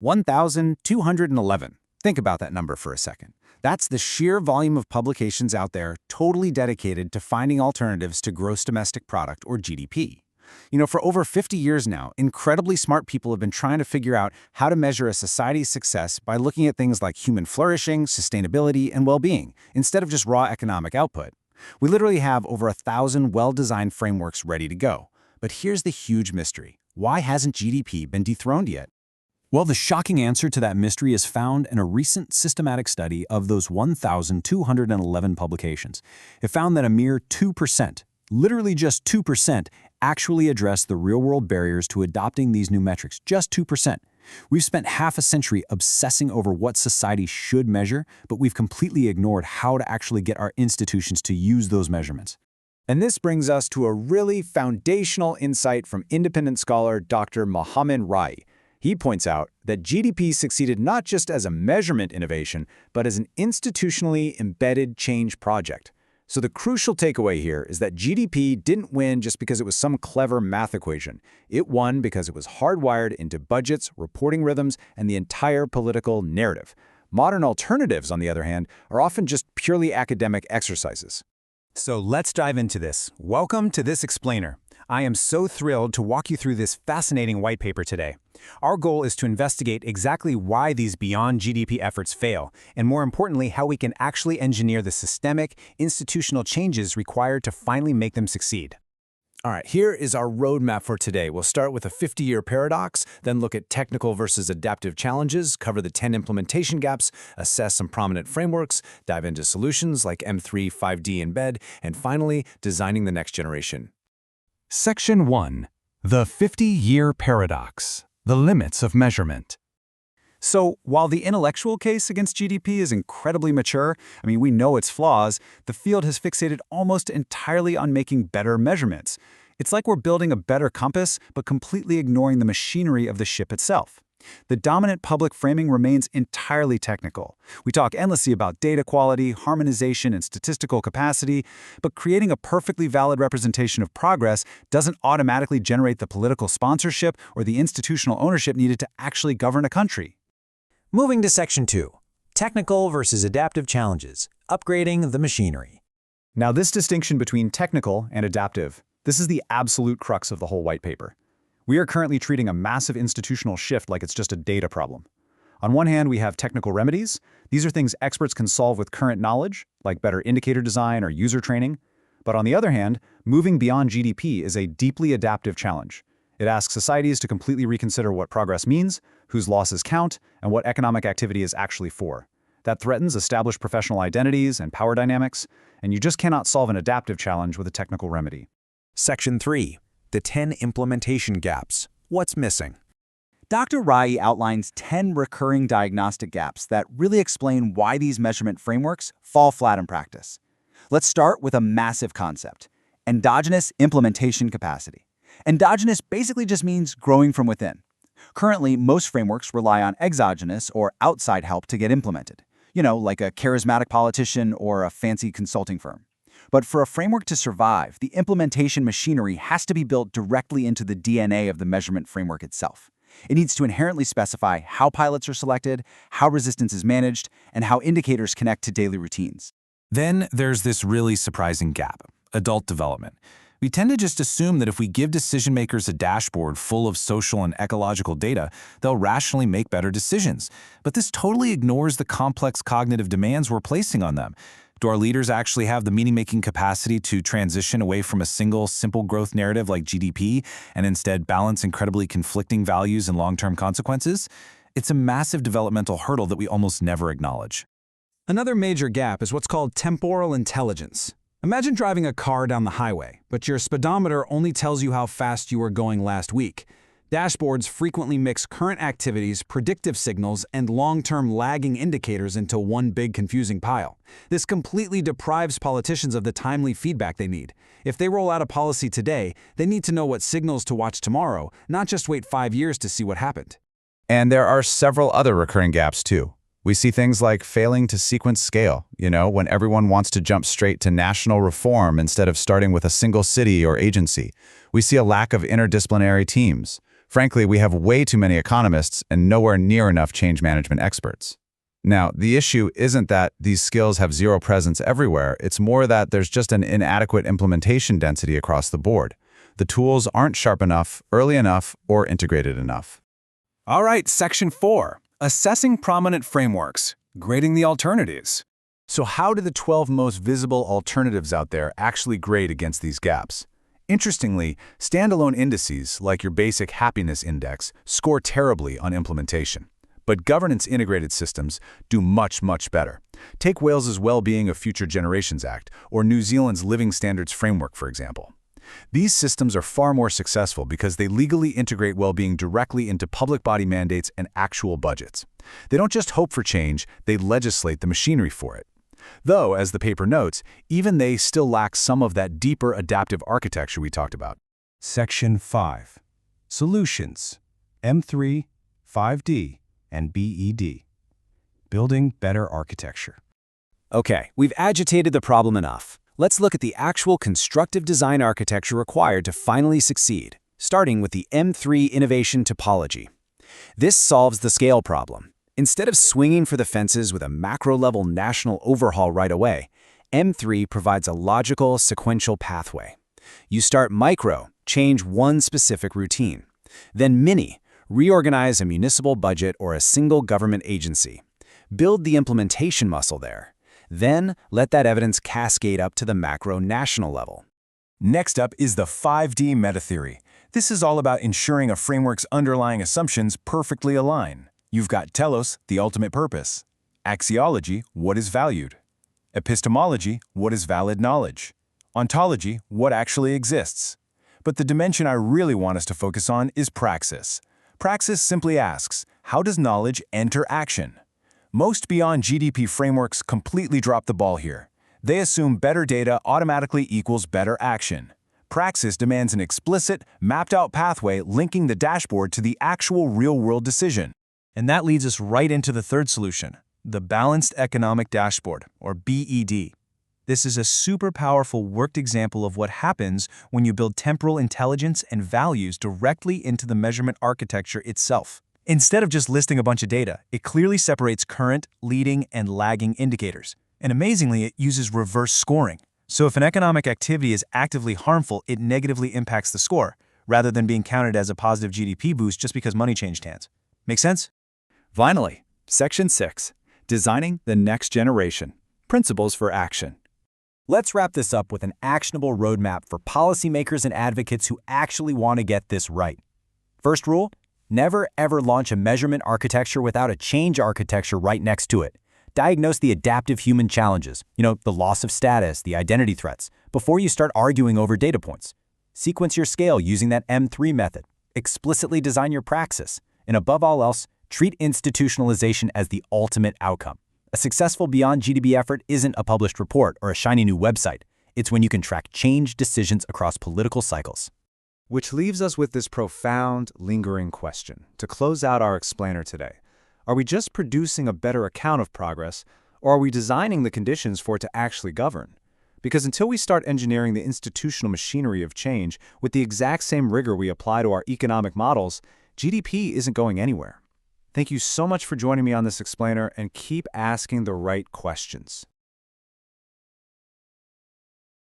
1,211. Think about that number for a second. That's the sheer volume of publications out there totally dedicated to finding alternatives to gross domestic product, or GDP. For over 50 years now, incredibly smart people have been trying to figure out how to measure a society's success by looking at things like human flourishing, sustainability, and well-being, instead of just raw economic output. We literally have over 1,000 well-designed frameworks ready to go. But here's the huge mystery. Why hasn't GDP been dethroned yet? Well, the shocking answer to that mystery is found in a recent systematic study of those 1,211 publications. It found that a mere 2%, literally just 2%, actually address the real-world barriers to adopting these new metrics, just 2%. We've spent half a century obsessing over what society should measure, but we've completely ignored how to actually get our institutions to use those measurements. And this brings us to a really foundational insight from independent scholar Dr. Mohammed Rai. He points out that GDP succeeded not just as a measurement innovation, but as an institutionally embedded change project. So the crucial takeaway here is that GDP didn't win just because it was some clever math equation. It won because it was hardwired into budgets, reporting rhythms, and the entire political narrative. Modern alternatives, on the other hand, are often just purely academic exercises. So let's dive into this. Welcome to This Explainer. I am so thrilled to walk you through this fascinating white paper today. Our goal is to investigate exactly why these Beyond-GDP efforts fail, and more importantly, how we can actually engineer the systemic, institutional changes required to finally make them succeed. All right, here is our roadmap for today. We'll start with a 50-year paradox, then look at technical versus adaptive challenges, cover the 10 implementation gaps, assess some prominent frameworks, dive into solutions like M3, 5D embed, and finally, designing the next generation. Section 1. The 50-year paradox. The limits of measurement. So, while the intellectual case against GDP is incredibly mature, we know its flaws, the field has fixated almost entirely on making better measurements. It's like we're building a better compass, but completely ignoring the machinery of the ship itself. The dominant public framing remains entirely technical. We talk endlessly about data quality, harmonization, and statistical capacity, but creating a perfectly valid representation of progress doesn't automatically generate the political sponsorship or the institutional ownership needed to actually govern a country. Moving to Section 2. Technical versus adaptive challenges. Upgrading the machinery. Now, this distinction between technical and adaptive, this is the absolute crux of the whole white paper. We are currently treating a massive institutional shift like it's just a data problem. On one hand, we have technical remedies. These are things experts can solve with current knowledge, like better indicator design or user training. But on the other hand, moving beyond GDP is a deeply adaptive challenge. It asks societies to completely reconsider what progress means, whose losses count, and what economic activity is actually for. That threatens established professional identities and power dynamics, and you just cannot solve an adaptive challenge with a technical remedy. Section 3. The 10 implementation gaps. What's missing? Dr. Rai outlines 10 recurring diagnostic gaps that really explain why these measurement frameworks fall flat in practice. Let's start with a massive concept: endogenous implementation capacity. Endogenous basically just means growing from within. Currently, most frameworks rely on exogenous or outside help to get implemented, like a charismatic politician or a fancy consulting firm. But for a framework to survive, the implementation machinery has to be built directly into the DNA of the measurement framework itself. It needs to inherently specify how pilots are selected, how resistance is managed, and how indicators connect to daily routines. Then there's this really surprising gap: adult development. We tend to just assume that if we give decision makers a dashboard full of social and ecological data, they'll rationally make better decisions. But this totally ignores the complex cognitive demands we're placing on them. Do our leaders actually have the meaning-making capacity to transition away from a single, simple growth narrative like GDP and instead balance incredibly conflicting values and long-term consequences? It's a massive developmental hurdle that we almost never acknowledge. Another major gap is what's called temporal intelligence. Imagine driving a car down the highway, but your speedometer only tells you how fast you were going last week. Dashboards frequently mix current activities, predictive signals, and long-term lagging indicators into one big confusing pile. This completely deprives politicians of the timely feedback they need. If they roll out a policy today, they need to know what signals to watch tomorrow, not just wait 5 years to see what happened. And there are several other recurring gaps too. We see things like failing to sequence scale, when everyone wants to jump straight to national reform instead of starting with a single city or agency. We see a lack of interdisciplinary teams. Frankly, we have way too many economists and nowhere near enough change management experts. Now, the issue isn't that these skills have zero presence everywhere, it's more that there's just an inadequate implementation density across the board. The tools aren't sharp enough, early enough, or integrated enough. All right, Section 4. Assessing prominent frameworks. Grading the alternatives. So how do the 12 most visible alternatives out there actually grade against these gaps? Interestingly, standalone indices, like your basic happiness index, score terribly on implementation. But governance-integrated systems do much, much better. Take Wales's Well-Being of Future Generations Act, or New Zealand's Living Standards Framework, for example. These systems are far more successful because they legally integrate well-being directly into public body mandates and actual budgets. They don't just hope for change, they legislate the machinery for it. Though, as the paper notes, even they still lack some of that deeper adaptive architecture we talked about. Section 5. Solutions. M3, 5D, and BED. Building better architecture. Okay, we've agitated the problem enough. Let's look at the actual constructive design architecture required to finally succeed, starting with the M3 innovation topology. This solves the scale problem. Instead of swinging for the fences with a macro-level national overhaul right away, M3 provides a logical, sequential pathway. You start micro, change one specific routine. Then mini, reorganize a municipal budget or a single government agency. Build the implementation muscle there. Then let that evidence cascade up to the macro-national level. Next up is the 5D meta-theory. This is all about ensuring a framework's underlying assumptions perfectly align. You've got telos, the ultimate purpose. Axiology, what is valued. Epistemology, what is valid knowledge. Ontology, what actually exists. But the dimension I really want us to focus on is praxis. Praxis simply asks, how does knowledge enter action? Most Beyond-GDP frameworks completely drop the ball here. They assume better data automatically equals better action. Praxis demands an explicit, mapped-out pathway linking the dashboard to the actual real-world decision. And that leads us right into the third solution, the Balanced Economic Dashboard, or BED. This is a super powerful worked example of what happens when you build temporal intelligence and values directly into the measurement architecture itself. Instead of just listing a bunch of data, it clearly separates current, leading, and lagging indicators. And amazingly, it uses reverse scoring. So if an economic activity is actively harmful, it negatively impacts the score, rather than being counted as a positive GDP boost just because money changed hands. Make sense? Finally, Section 6. Designing the Next Generation. Principles for Action. Let's wrap this up with an actionable roadmap for policymakers and advocates who actually want to get this right. First rule, never ever launch a measurement architecture without a change architecture right next to it. Diagnose the adaptive human challenges, the loss of status, the identity threats, before you start arguing over data points. Sequence your scale using that M3 method. Explicitly design your praxis. And above all else, treat institutionalization as the ultimate outcome. A successful Beyond-GDP effort isn't a published report or a shiny new website. It's when you can track change decisions across political cycles. Which leaves us with this profound, lingering question to close out our explainer today. Are we just producing a better account of progress, or are we designing the conditions for it to actually govern? Because until we start engineering the institutional machinery of change with the exact same rigor we apply to our economic models, GDP isn't going anywhere. Thank you so much for joining me on this explainer, and keep asking the right questions.